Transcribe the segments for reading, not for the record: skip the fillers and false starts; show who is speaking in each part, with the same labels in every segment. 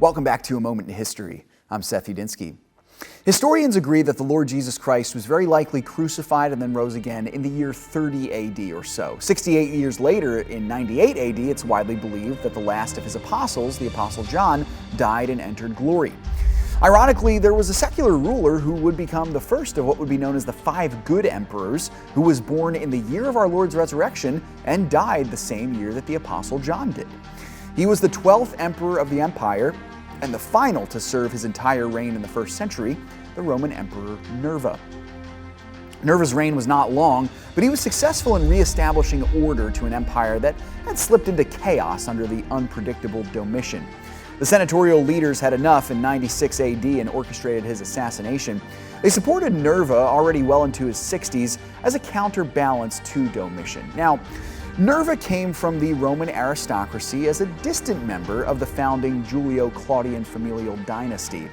Speaker 1: Welcome back to A Moment in History. I'm 𝙎𝙐𝘽𝙎𝘀. Historians agree that the Lord Jesus Christ was very likely crucified and then rose again in the year 30 AD or so. 68 years later, in 98 AD, it's widely believed that the last of his apostles, the Apostle John, died and entered glory. Ironically, there was a secular ruler who would become the first of what would be known as the 5 good emperors, who was born in the year of our Lord's resurrection and died the same year that the Apostle John did. He was the 12th emperor of the empire, and the final to serve his entire reign in the 1st century, the Roman Emperor Nerva. Nerva's reign was not long, but he was successful in reestablishing order to an empire that had slipped into chaos under the unpredictable Domitian. The senatorial leaders had enough in 96 AD and orchestrated his assassination. They supported Nerva, already well into his 60s, as a counterbalance to Domitian. Now, Nerva came from the Roman aristocracy as a distant member of the founding Julio-Claudian familial dynasty.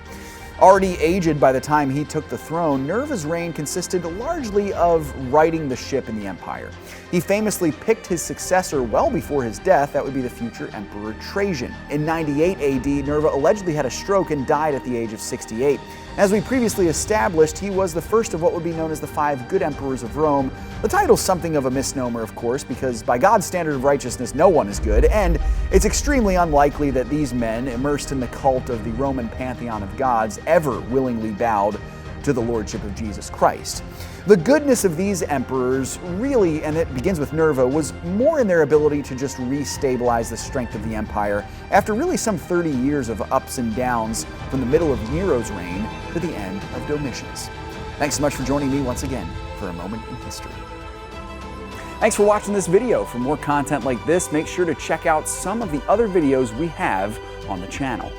Speaker 1: Already aged by the time he took the throne, Nerva's reign consisted largely of righting the ship in the empire. He famously picked his successor well before his death. That would be the future Emperor Trajan. In 98 AD, Nerva allegedly had a stroke and died at the age of 68. As we previously established, he was the first of what would be known as the 5 good emperors of Rome. The title's something of a misnomer, of course, because by God's standard of righteousness, no one is good, and it's extremely unlikely that these men, immersed in the cult of the Roman pantheon of gods, ever willingly bowed to the lordship of Jesus Christ. The goodness of these emperors really, and it begins with Nerva, was more in their ability to just re-stabilize the strength of the empire after really some 30 years of ups and downs from the middle of Nero's reign to the end of Domitian's. Thanks so much for joining me once again for A Moment in History. Thanks for watching this video. For more content like this, make sure to check out some of the other videos we have on the channel.